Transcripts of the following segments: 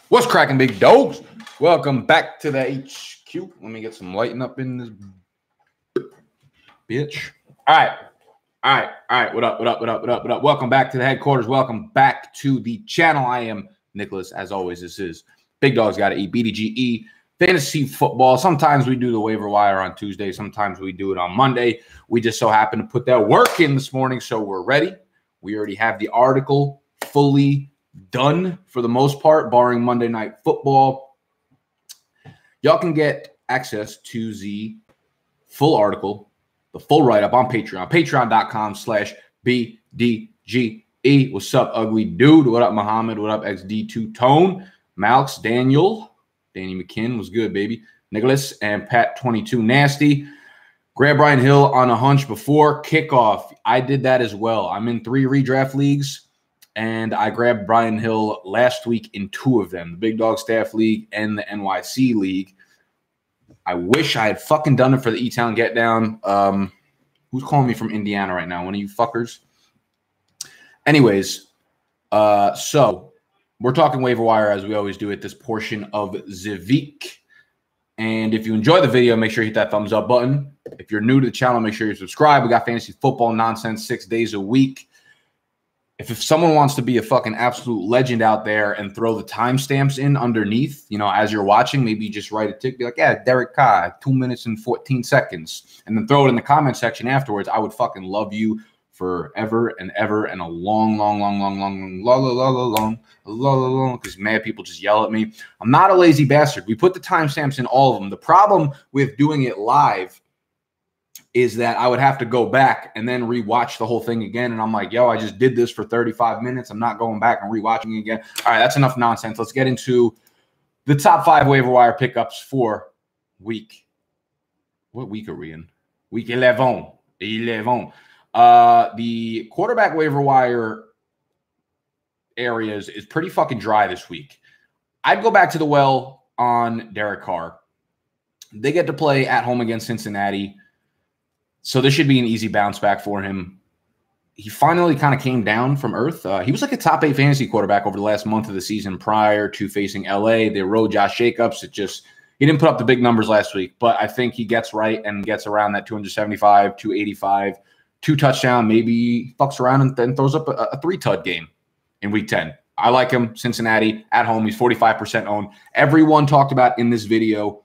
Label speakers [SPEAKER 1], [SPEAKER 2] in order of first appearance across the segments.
[SPEAKER 1] What's cracking, big dogs? Welcome back to the HQ. Let me get some lighting up in this bitch. All right. What up? Welcome back to the headquarters. Welcome back to the channel. I am Nicholas. As always, this is Big Dogs Gotta Eat, BDGE, fantasy football. Sometimes we do the waiver wire on Tuesday. Sometimes we do it on Monday. We just so happen to put that work in this morning, so we're ready. We already have the article fully done for the most part, barring Monday Night Football. Y'all can get access to the full article, the full write-up on Patreon, patreon.com/BDGE. What's up, ugly dude? What up, Muhammad? What up, XD2 Tone? Malx, Daniel, Danny McKinn was good, baby. Nicholas and Pat22 Nasty. Grab Brian Hill on a hunch before kickoff. I did that as well. I'm in 3 redraft leagues. And I grabbed Brian Hill last week in 2 of them, the Big Dog Staff League and the NYC League. I wish I had fucking done it for the E-Town Get Down. Who's calling me from Indiana right now? One of you fuckers? Anyways, so we're talking waiver wire as we always do at this portion of the week. And if you enjoy the video, make sure you hit that thumbs up button. If you're new to the channel, make sure you subscribe. We got fantasy football nonsense 6 days a week. If someone wants to be a fucking absolute legend out there and throw the timestamps in underneath, you know, as you're watching, maybe just write a tick, be like, yeah, Derek Carr, 2 minutes and 14 seconds, and then throw it in the comment section afterwards. I would fucking love you forever and ever and a long, because mad people just yell at me. I'm not a lazy bastard. We put the timestamps in all of them. The problem with doing it live is that I would have to go back and then rewatch the whole thing again. And I'm like, yo, I just did this for 35 minutes. I'm not going back and rewatching it again. All right, that's enough nonsense. Let's get into the top 5 waiver wire pickups for week. What week are we in? Week 11. The quarterback waiver wire areas is pretty fucking dry this week. I'd go back to the well on Derek Carr. They get to play at home against Cincinnati. So this should be an easy bounce back for him. He finally kind of came down from earth. He was like a top 8 fantasy quarterback over the last month of the season prior to facing LA. They rode Josh Jacobs. He didn't put up the big numbers last week, but I think he gets right and gets around that 275, 285, 2 touchdown, maybe fucks around and then throws up a 3-tud game in week 10. I like him. Cincinnati at home. He's 45% owned. Everyone talked about in this video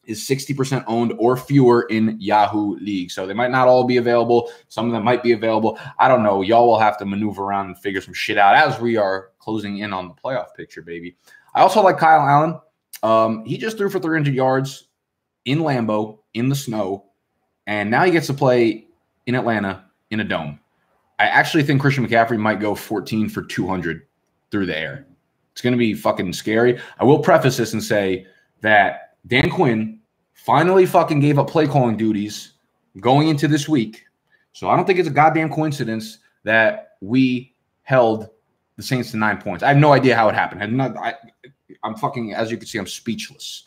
[SPEAKER 1] is 60% owned or fewer in Yahoo League. So they might not all be available. Some of them might be available. I don't know. Y'all will have to maneuver around and figure some shit out as we are closing in on the playoff picture, baby. I also like Kyle Allen. He just threw for 300 yards in Lambeau in the snow, and now he gets to play in Atlanta in a dome. I actually think Christian McCaffrey might go 14 for 200 through the air. It's going to be fucking scary. I will preface this and say that Dan Quinn finally fucking gave up play calling duties going into this week. So I don't think it's a goddamn coincidence that we held the Saints to 9 points. I have no idea how it happened. I'm fucking, as you can see, I'm speechless.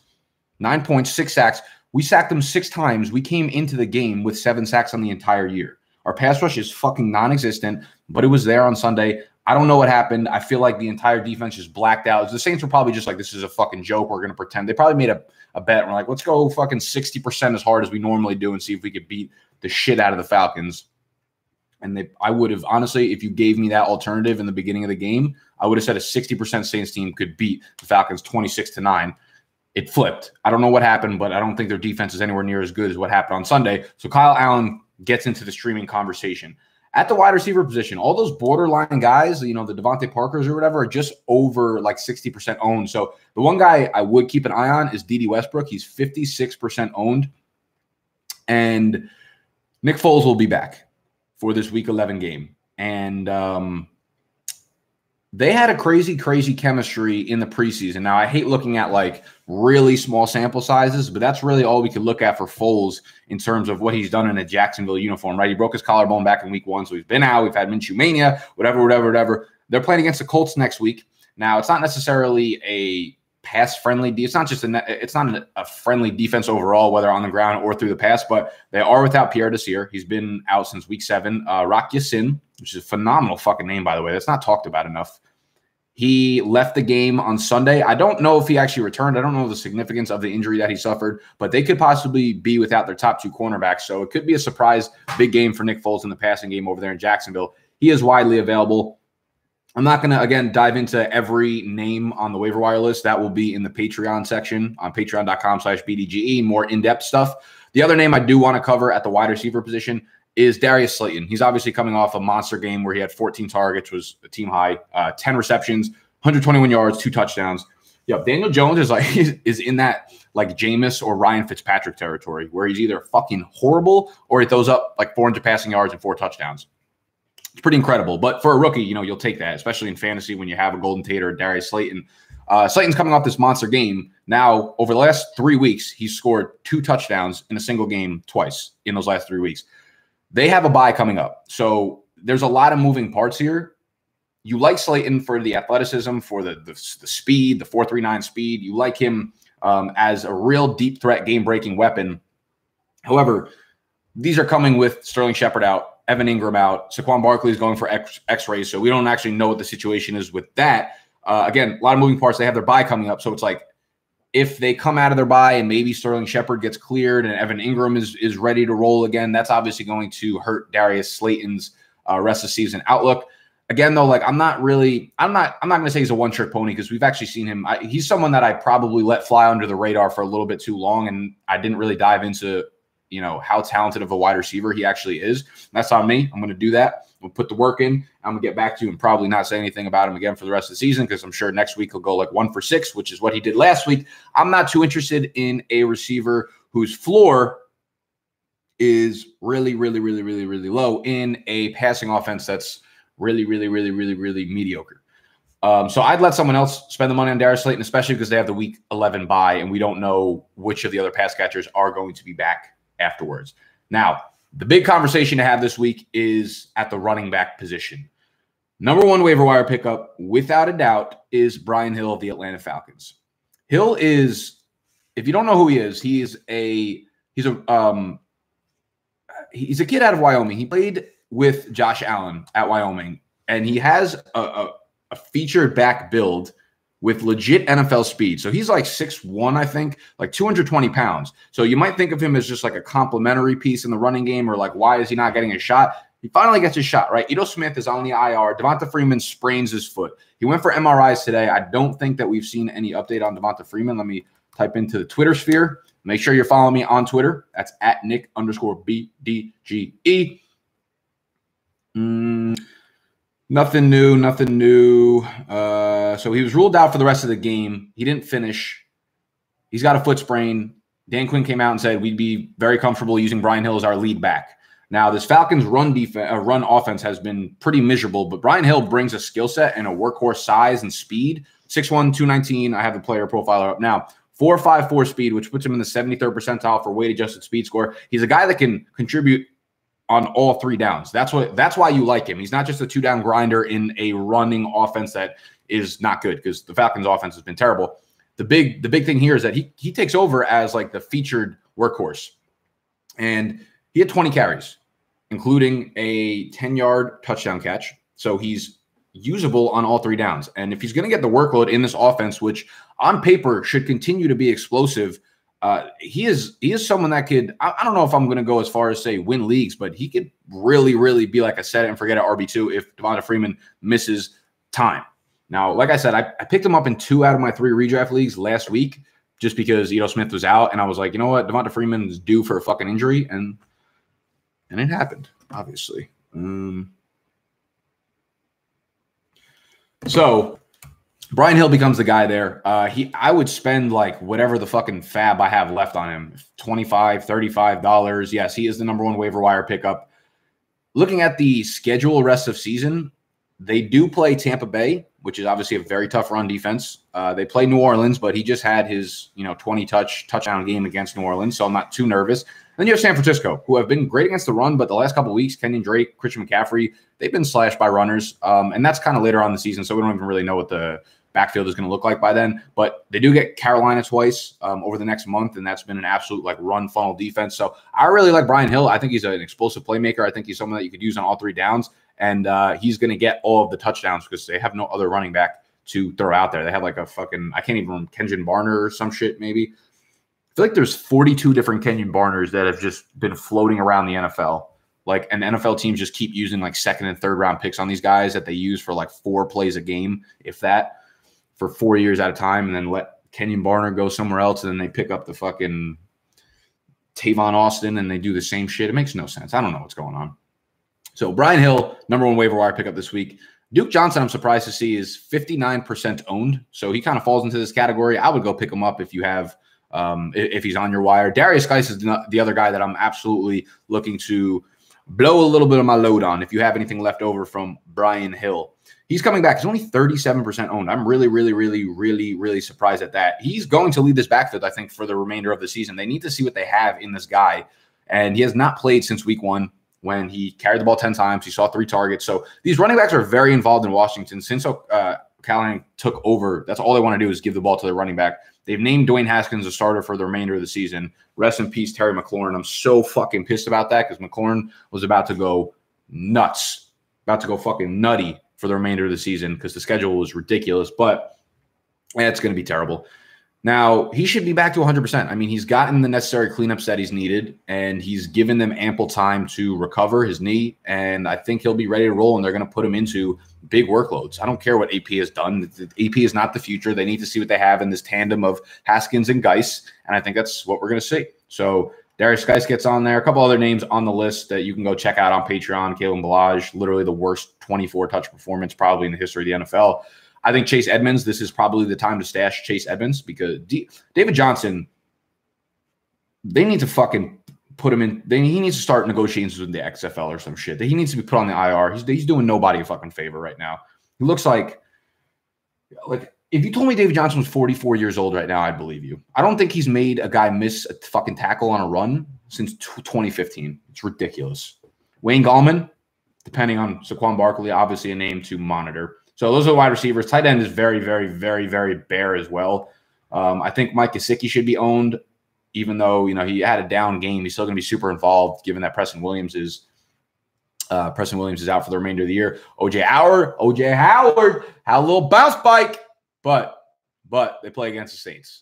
[SPEAKER 1] 9 points, 6 sacks. We sacked them 6 times. We came into the game with 7 sacks on the entire year. Our pass rush is fucking non-existent, but it was there on Sunday. I don't know what happened. I feel like the entire defense just blacked out. The Saints were probably just like, this is a fucking joke. We're going to pretend. They probably made a bet. We're like, let's go fucking 60% as hard as we normally do and see if we could beat the shit out of the Falcons. And I would have, honestly, if you gave me that alternative in the beginning of the game, I would have said a 60% Saints team could beat the Falcons 26-9. It flipped. I don't know what happened, but I don't think their defense is anywhere near as good as what happened on Sunday. So Kyle Allen gets into the streaming conversation. At the wide receiver position, all those borderline guys, you know, the Devontae Parkers or whatever, are just over like 60% owned. So the one guy I would keep an eye on is D.D. Westbrook. He's 56% owned. And Nick Foles will be back for this Week 11 game. And they had a crazy chemistry in the preseason. Now, I hate looking at like really small sample sizes, but that's really all we could look at for Foles in terms of what he's done in a Jacksonville uniform, right? He broke his collarbone back in week 1, so he's been out. We've had Minshew Mania, whatever. They're playing against the Colts next week. Now, it's not necessarily a pass-friendly – it's not just it's not a friendly defense overall, whether on the ground or through the pass, but they are without Pierre Desir. He's been out since week 7. Rock Ya-Sin, which is a phenomenal fucking name, by the way. That's not talked about enough. He left the game on Sunday. I don't know if he actually returned. I don't know the significance of the injury that he suffered, but they could possibly be without their top 2 cornerbacks. So it could be a surprise big game for Nick Foles in the passing game over there in Jacksonville. He is widely available. I'm not going to, again, dive into every name on the waiver wire list. That will be in the Patreon section on patreon.com/BDGE, more in-depth stuff. The other name I do want to cover at the wide receiver position is Darius Slayton. He's obviously coming off a monster game where he had 14 targets, was a team high, 10 receptions, 121 yards, 2 touchdowns. Yep, Daniel Jones is in that like Jameis or Ryan Fitzpatrick territory where he's either fucking horrible or he throws up like 400 passing yards and 4 touchdowns. It's pretty incredible. But for a rookie, you'll take that, especially in fantasy when you have a Golden Tate or Darius Slayton. Slayton's coming off this monster game. Now, over the last 3 weeks, he's scored 2 touchdowns in a single game twice in those last 3 weeks. They have a bye coming up. So there's a lot of moving parts here. You like Slayton for the athleticism, for the speed, the 4.39 speed. You like him as a real deep threat, game-breaking weapon. However, these are coming with Sterling Shepard out, Evan Ingram out. Saquon Barkley is going for X-rays, so we don't actually know what the situation is with that. Again, a lot of moving parts. They have their bye coming up, so it's like if they come out of their bye and maybe Sterling Shepard gets cleared and Evan Ingram is ready to roll again, that's obviously going to hurt Darius Slayton's rest of the season outlook. Again, though, like I'm not going to say he's a one-trick pony because we've actually seen him. He's someone that I probably let fly under the radar for a little bit too long, and I didn't really dive into how talented of a wide receiver he actually is. That's on me. I'm going to do that. We'll put the work in. I'm going to get back to you and probably not say anything about him again for the rest of the season because I'm sure next week he'll go like 1 for 6, which is what he did last week. I'm not too interested in a receiver whose floor is really, really, really, really, really low in a passing offense that's really, really, really, really, really mediocre. So I'd let someone else spend the money on Darius Slayton, especially because they have the week 11 bye and we don't know which of the other pass catchers are going to be back afterwards. Now, the big conversation to have this week is at the running back position. Number 1 waiver wire pickup, without a doubt, is Brian Hill of the Atlanta Falcons. Hill is, if you don't know who he is, he's a kid out of Wyoming. He played with Josh Allen at Wyoming, and he has a featured back build with legit NFL speed. So he's like 6'1", I think, like 220 pounds. So you might think of him as just like a complimentary piece in the running game or like, why is he not getting a shot? He finally gets his shot, right? Ito Smith is on the IR. Devonta Freeman sprains his foot. He went for MRIs today. I don't think that we've seen any update on Devonta Freeman. Let me type into the Twitter sphere. Make sure you're following me on Twitter. That's at Nick_BDGE. Nothing new. So he was ruled out for the rest of the game. He didn't finish. He's got a foot sprain. Dan Quinn came out and said we'd be very comfortable using Brian Hill as our lead back. Now, this Falcons run offense has been pretty miserable, but Brian Hill brings a skill set and a workhorse size and speed. 6'1", 219. I have the player profiler up now. 4.54 speed, which puts him in the 73rd percentile for weight-adjusted speed score. He's a guy that can contribute on all 3 downs. That's why you like him. He's not just a 2-down grinder in a running offense that is not good because the Falcons offense has been terrible. The big thing here is that he takes over as like the featured workhorse. And he had 20 carries, including a 10-yard touchdown catch. So he's usable on all 3 downs. And if he's going to get the workload in this offense, which on paper should continue to be explosive, he is someone that could, I don't know if I'm going to go as far as say win leagues, but he could really, really be like a set it and forget it RB2 if Devonta Freeman misses time. Now, like I said, I picked him up in 2 out of my 3 redraft leagues last week just because Ito Smith was out. And I was like, you know what? Devonta Freeman is due for a fucking injury. And it happened, obviously. So Brian Hill becomes the guy there. I would spend like whatever the fucking fab I have left on him, $25, $35. Yes, he is the number 1 waiver wire pickup. Looking at the schedule rest of season, they do play Tampa Bay, which is obviously a very tough run defense. They play New Orleans, but he just had his 20 touchdown game against New Orleans, so I'm not too nervous. Then you have San Francisco, who have been great against the run, but the last couple of weeks, Kenyon Drake, Christian McCaffrey, they've been slashed by runners, and that's kind of later on in the season, so we don't even really know what the backfield is going to look like by then. But they do get Carolina twice over the next month, and that's been an absolute like run funnel defense. So I really like Brian Hill. I think he's an explosive playmaker. I think he's someone that you could use on all 3 downs, and he's going to get all of the touchdowns because they have no other running back to throw out there. They have like a fucking, I can't even remember, Kenyon Barner or some shit maybe. I feel like there's 42 different Kenyon Barners that have just been floating around the NFL. Like, and NFL teams just keep using like second and third round picks on these guys that they use for like 4 plays a game, if that, for 4 years at a time, and then let Kenyon Barner go somewhere else, and then they pick up the fucking Tavon Austin and they do the same shit. It makes no sense. I don't know what's going on. So Brian Hill, number 1 waiver wire pickup this week. Duke Johnson, I'm surprised to see, is 59% owned. So he kind of falls into this category. I would go pick him up if you have if he's on your wire. Darius Geis is the other guy that I'm absolutely looking to blow a little bit of my load on if you have anything left over from Brian Hill. He's coming back. He's only 37% owned. I'm really surprised at that. He's going to lead this backfield, I think, for the remainder of the season. They need to see what they have in this guy. And he has not played since week 1 when he carried the ball 10 times. He saw 3 targets. So these running backs are very involved in Washington. Since Callahan took over, that's all they want to do is give the ball to their running back. They've named Dwayne Haskins a starter for the remainder of the season. Rest in peace, Terry McLaurin. I'm so fucking pissed about that because McLaurin was about to go nuts, about to go fucking nutty for the remainder of the season because the schedule was ridiculous. But it's going to be terrible. Now, he should be back to 100%. I mean, he's gotten the necessary cleanups that he's needed, and he's given them ample time to recover his knee, and I think he'll be ready to roll, and they're going to put him into big workloads. I don't care what AP has done. AP is not the future. They need to see what they have in this tandem of Haskins and Geis, and I think that's what we're going to see. So Darius Geis gets on there. A couple other names on the list that you can go check out on Patreon. Kalen Ballage, literally the worst 24-touch performance probably in the history of the NFL. I think Chase Edmonds, this is probably the time to stash Chase Edmonds because David Johnson, they need to fucking put him in. He needs to start negotiations with the XFL or some shit. He needs to be put on the IR. He's doing nobody a fucking favor right now. He looks like if you told me David Johnson was 44 years old right now, I'd believe you. I don't think he's made a guy miss a fucking tackle on a run since 2015. It's ridiculous. Wayne Gallman, depending on Saquon Barkley, obviously a name to monitor. So those are the wide receivers. Tight end is very bare as well. I think Mike Gesicki should be owned, even though he had a down game. He's still going to be super involved, given that Preston Williams is out for the remainder of the year. OJ Howard had a little bounce spike, but they play against the Saints,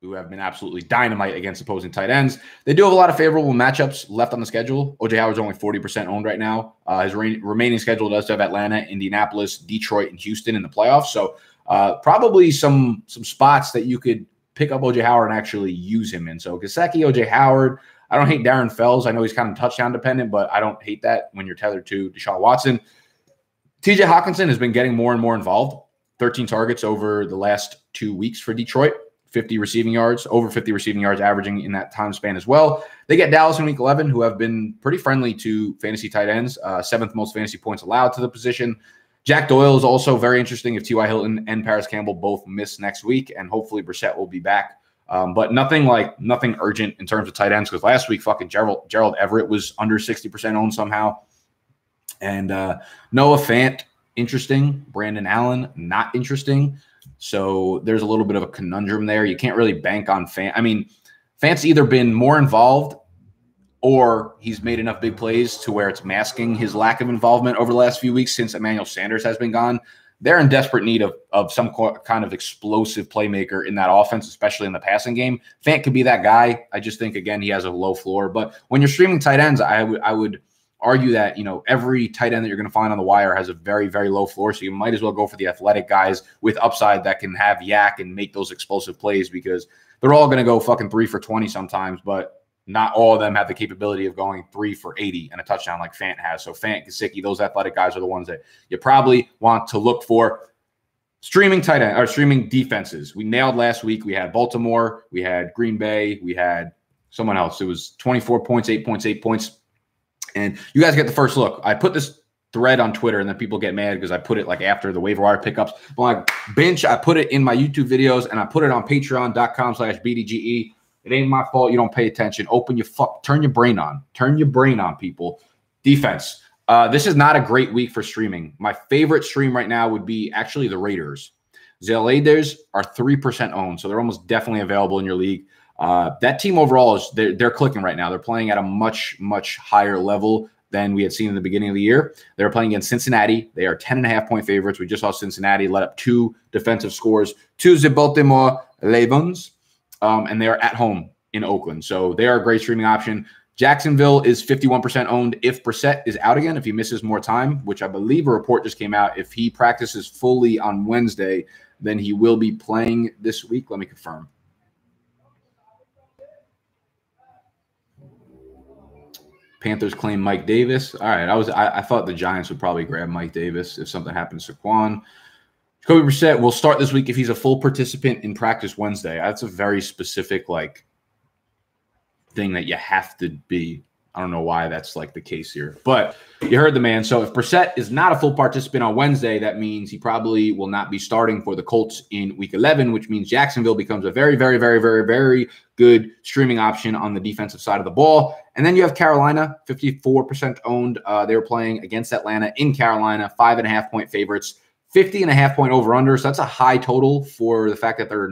[SPEAKER 1] who have been absolutely dynamite against opposing tight ends. They do have a lot of favorable matchups left on the schedule. OJ Howard's only 40% owned right now. His remaining schedule does have Atlanta, Indianapolis, Detroit, and Houston in the playoffs. So probably some spots that you could pick up OJ Howard and actually use him in. So Gesicki, OJ Howard. I don't hate Darren Fells. I know he's kind of touchdown dependent, but I don't hate that when you're tethered to Deshaun Watson. TJ Hawkinson has been getting more and more involved. 13 targets over the last 2 weeks for Detroit. 50 receiving yards, over 50 receiving yards averaging in that time span as well. They get Dallas in week 11, who have been pretty friendly to fantasy tight ends, 7th most fantasy points allowed to the position. Jack Doyle is also very interesting if T.Y. Hilton and Paris Campbell both miss next week, and hopefully Brissett will be back. But nothing urgent in terms of tight ends, because last week fucking Gerald Everett was under 60% owned somehow. And Noah Fant, interesting. Brandon Allen, not interesting. So there's a little bit of a conundrum there. You can't really bank on Fant. I mean, Fant's either been more involved or he's made enough big plays to where it's masking his lack of involvement over the last few weeks since Emmanuel Sanders has been gone. They're in desperate need of some kind of explosive playmaker in that offense, especially in the passing game. Fant could be that guy. I just think, again, he has a low floor. But when you're streaming tight ends, I would argue that, every tight end that you're going to find on the wire has a very low floor. So you might as well go for the athletic guys with upside that can have yak and make those explosive plays, because they're all going to go fucking 3 for 20 sometimes, but not all of them have the capability of going 3 for 80 and a touchdown like Fant has. So Fant, Gesicki, those athletic guys are the ones that you probably want to look for. Streaming tight end or streaming defenses. We nailed last week. We had Baltimore, we had Green Bay, we had someone else. It was 24 points, 8 points, 8 points. And you guys get the first look. I put this thread on Twitter, and then people get mad because I put it like after the waiver wire pickups. But like bench, I put it in my YouTube videos, and I put it on patreon.com/BDGE. It ain't my fault you don't pay attention. Turn your brain on. Turn your brain on, people. Defense. This is not a great week for streaming. My favorite stream right now would be actually the Raiders. The Raiders are 3% owned, so they're almost definitely available in your league. That team overall they're clicking right now. They're playing at a much higher level than we had seen in the beginning of the year. They're playing against Cincinnati. They are 10.5-point favorites. We just saw Cincinnati let up 2 defensive scores to the Baltimore Ravens, and they are at home in Oakland. So they are a great streaming option. Jacksonville is 51% owned if Brissett is out again, if he misses more time, which I believe a report just came out. If he practices fully on Wednesday, then he will be playing this week. Let me confirm. Panthers claim Mike Davis. All right, I thought the Giants would probably grab Mike Davis if something happens to Quan. Jacoby Brissett will start this week if he's a full participant in practice Wednesday. That's a very specific thing that you have to be. I don't know why that's the case here, but you heard the man. So if Brissett is not a full participant on Wednesday, that means he probably will not be starting for the Colts in Week 11, which means Jacksonville becomes a very, very, very, very, very good streaming option on the defensive side of the ball. And then you have Carolina, 54% owned. They were playing against Atlanta in Carolina, 5.5-point favorites, 50.5-point over-under. So that's a high total for the fact that they're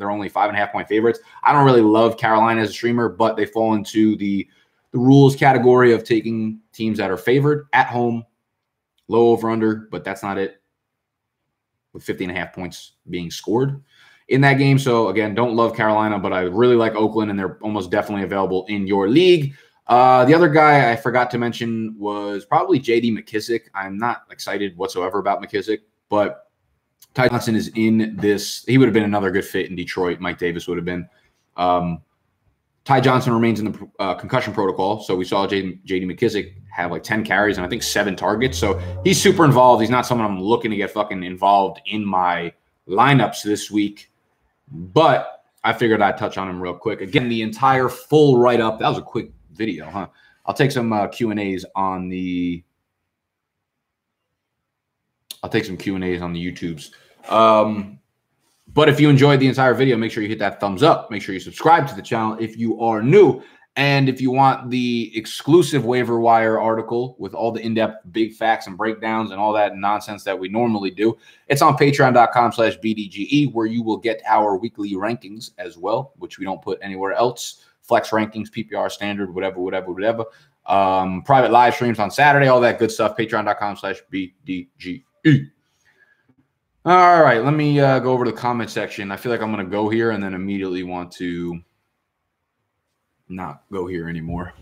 [SPEAKER 1] only 5.5-point favorites. I don't really love Carolina as a streamer, but they fall into the rules category of taking teams that are favored at home, low over-under, but that's not it, with 50.5 points being scored in that game. So, again, don't love Carolina, but I really like Oakland, and they're almost definitely available in your league. The other guy I forgot to mention was probably J.D. McKissick. I'm not excited whatsoever about McKissick, but Ty Johnson is in this. He would have been another good fit in Detroit. Mike Davis would have been. Ty Johnson remains in the concussion protocol, so we saw J.D. McKissick have 10 carries and I think 7 targets. So he's super involved. He's not someone I'm looking to get fucking involved in my lineups this week, but I figured I'd touch on him real quick. Again, the entire full write-up. That was a quick video, huh? I'll take some Q&As on the YouTubes. But if you enjoyed the entire video, make sure you hit that thumbs up. Make sure you subscribe to the channel if you are new. And if you want the exclusive waiver wire article with all the in-depth big facts and breakdowns and all that nonsense that we normally do, it's on patreon.com/BDGE, where you will get our weekly rankings as well, which we don't put anywhere else. Flex rankings, PPR standard, whatever. Private live streams on Saturday, all that good stuff. Patreon.com/BDGE. All right, let me go over to the comment section. I feel like I'm going to go here and then immediately want to not go here anymore.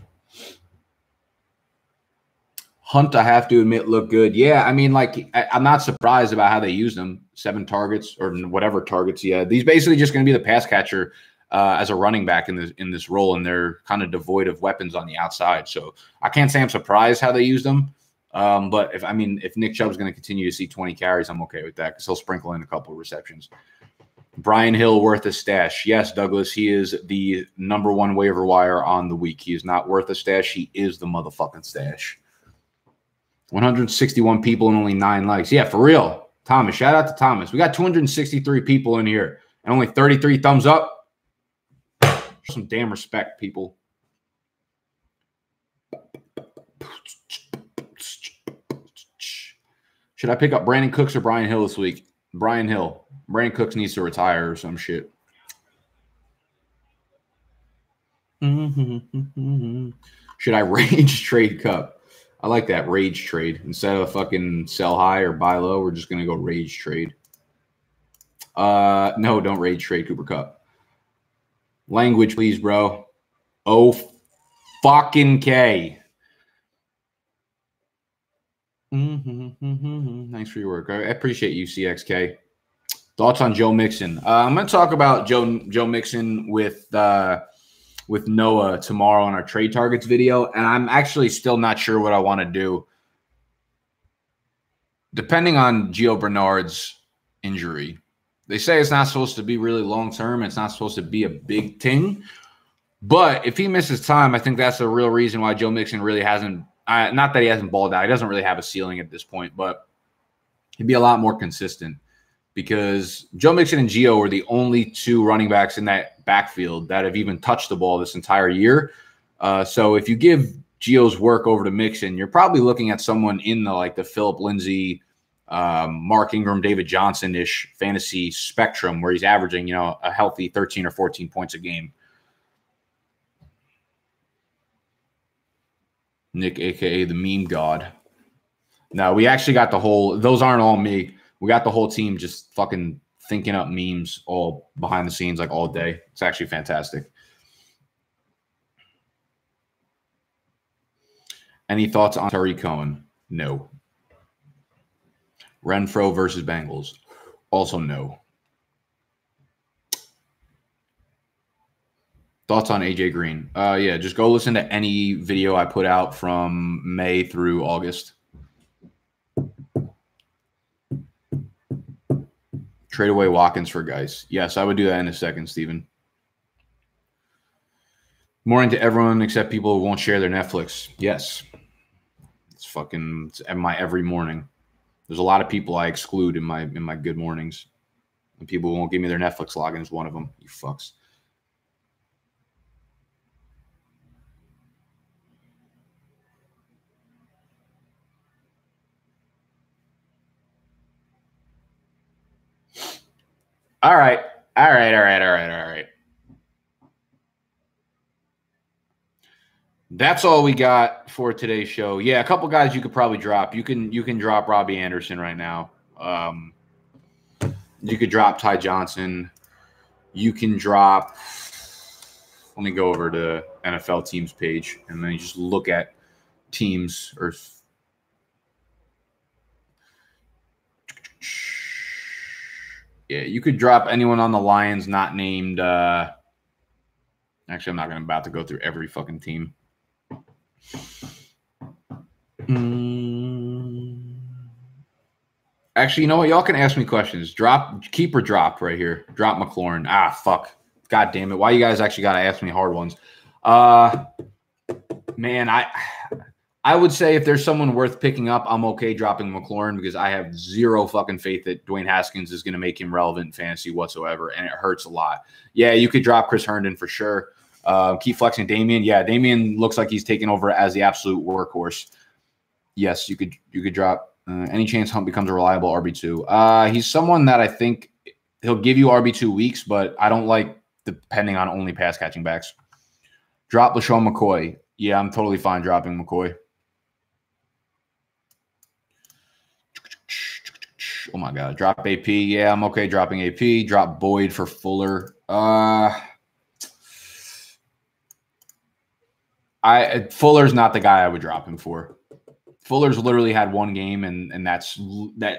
[SPEAKER 1] Hunt, I have to admit, looked good. Yeah, I mean, I'm not surprised about how they used him. 7 targets or whatever targets he had. He's basically just going to be the pass catcher as a running back in this role, and they're kind of devoid of weapons on the outside. So I can't say I'm surprised how they used him. But if Nick Chubb's going to continue to see 20 carries, I'm okay with that because he'll sprinkle in a couple of receptions. Brian Hill worth a stash. Yes, Douglas, he is the #1 waiver wire on the week. He is not worth a stash. He is the motherfucking stash. 161 people and only 9 likes. Yeah, for real. Thomas, shout out to Thomas. We got 263 people in here and only 33 thumbs up. Some damn respect, people. Should I pick up Brandon Cooks or Brian Hill this week? Brian Hill. Brandon Cooks needs to retire or some shit. Should I rage trade Cup? I like that, rage trade. Instead of fucking sell high or buy low, we're just going to go rage trade. No, don't rage trade Cooper Cup. Language, please, bro. Oh, fucking K. Thanks for your work. I appreciate you, CXK. Thoughts on Joe Mixon? I'm going to talk about Joe Mixon with Noah tomorrow on our trade targets video, and I'm actually still not sure what I want to do. Depending on Gio Bernard's injury, they say it's not supposed to be really long-term. It's not supposed to be a big thing. But if he misses time, I think that's the real reason why Joe Mixon really hasn't not that he hasn't balled out. He doesn't really have a ceiling at this point, but he'd be a lot more consistent because Joe Mixon and Gio are the only 2 running backs in that backfield that have even touched the ball this entire year. So if you give Gio's work over to Mixon, you're probably looking at someone in the Phillip Lindsay, Mark Ingram, David Johnson-ish fantasy spectrum where he's averaging, a healthy 13 or 14 points a game. Nick, a.k.a. the meme god. No, we actually got the whole – those aren't all me. We got the whole team just fucking thinking up memes all behind the scenes like all day. It's actually fantastic. Any thoughts on Terry Cohen? No. Renfro versus Bengals? Also no. Thoughts on AJ Green? Yeah, just go listen to any video I put out from May through August. Trade away Watkins for Geis. Yes, I would do that in a second, Steven. More into everyone except people who won't share their Netflix. Yes. It's my every morning. There's a lot of people I exclude in my good mornings. And people who won't give me their Netflix login is one of them. You fucks. All right. That's all we got for today's show. Yeah, a couple guys you could probably drop. You can drop Robbie Anderson right now. You could drop Ty Johnson. You can drop. Let me go over to NFL teams page and then you just look at teams or. Yeah, you could drop anyone on the Lions not named. Actually, I'm not about to go through every fucking team. Actually, you know what? Y'all can ask me questions. Keep or drop right here. Drop McLaurin. Ah, fuck. God damn it. Why you guys actually got to ask me hard ones? Man, I would say if there's someone worth picking up, I'm okay dropping McLaurin because I have zero fucking faith that Dwayne Haskins is going to make him relevant in fantasy whatsoever, and it hurts a lot. Yeah, you could drop Chris Herndon for sure. Keep flexing Damian. Yeah, Damian looks like he's taking over as the absolute workhorse. Yes, you could drop. Any chance Hunt becomes a reliable RB2? He's someone that I think he'll give you RB2 weeks, but I don't like depending on only pass catching backs. Drop LaShawn McCoy. Yeah, I'm totally fine dropping McCoy. Oh my God. Drop AP. Yeah, I'm okay dropping AP. Drop Boyd for Fuller. Fuller's not the guy I would drop him for. Fuller's literally had one game, and that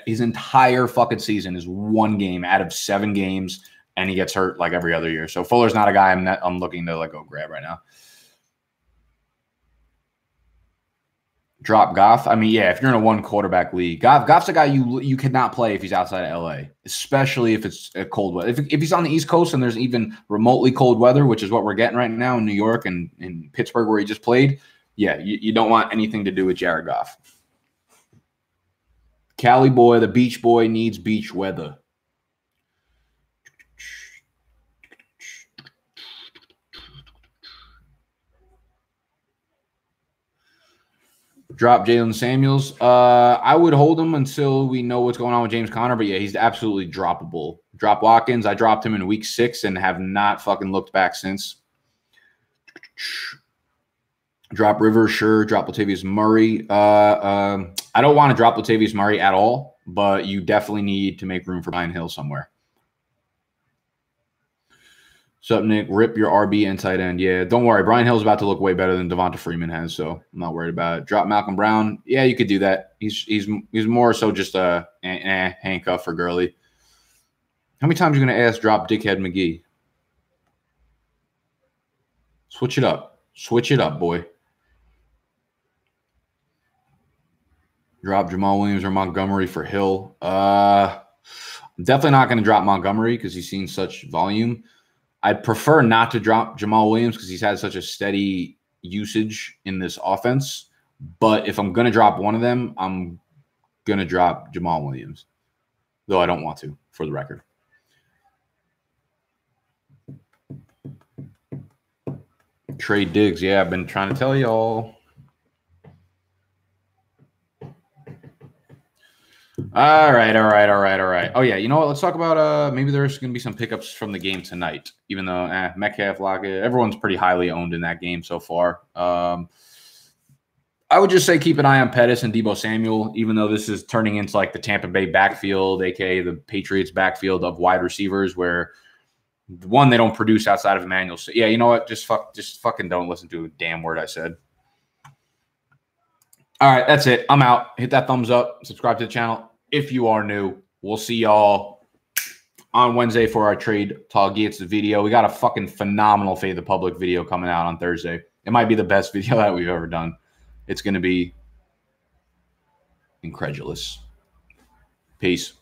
[SPEAKER 1] his entire fucking season is one game out of 7 games, and he gets hurt like every other year. So Fuller's not a guy I'm looking to go grab right now. Drop Goff. I mean, yeah, if you're in a 1 quarterback league, Goff's a guy you cannot play if he's outside of LA, especially if it's a cold weather. If he's on the East Coast and there's even remotely cold weather, which is what we're getting right now in New York and in Pittsburgh where he just played, yeah, you don't want anything to do with Jared Goff. Cali boy, the beach boy needs beach weather. Drop Jalen Samuels. I would hold him until we know what's going on with James Conner, but yeah, he's absolutely droppable. Drop Watkins. I dropped him in week 6 and have not fucking looked back since. Drop Rivers, sure. Drop Latavius Murray. I don't want to drop Latavius Murray at all, but you definitely need to make room for Brian Hill somewhere. Sup, Nick? Rip your RB and tight end. Yeah, don't worry. Brian Hill's about to look way better than Devonta Freeman has, so I'm not worried about it. Drop Malcolm Brown. Yeah, you could do that. He's more so just a handcuff for Gurley. How many times are you going to ask drop Dickhead McGee? Switch it up. Switch it up, boy. Drop Jamal Williams or Montgomery for Hill. I'm definitely not going to drop Montgomery because he's seen such volume. I'd prefer not to drop Jamal Williams because he's had such a steady usage in this offense. But if I'm going to drop one of them, I'm going to drop Jamal Williams, though I don't want to, for the record. Trade Diggs. Yeah, I've been trying to tell y'all. All right. Oh, yeah, you know what? Let's talk about maybe there's going to be some pickups from the game tonight, even though Metcalf, Lockett, everyone's pretty highly owned in that game so far. I would just say keep an eye on Pettis and Deebo Samuel, even though this is turning into like the Tampa Bay backfield, aka the Patriots backfield of wide receivers, where one, they don't produce outside of Emmanuel. So yeah, you know what? Just fucking don't listen to a damn word I said. All right, that's it. I'm out. Hit that thumbs up. Subscribe to the channel if you are new. We'll see y'all on Wednesday for our trade talk Gates video. We got a fucking phenomenal Fade the Public video coming out on Thursday. It might be the best video that we've ever done. It's going to be incredulous. Peace.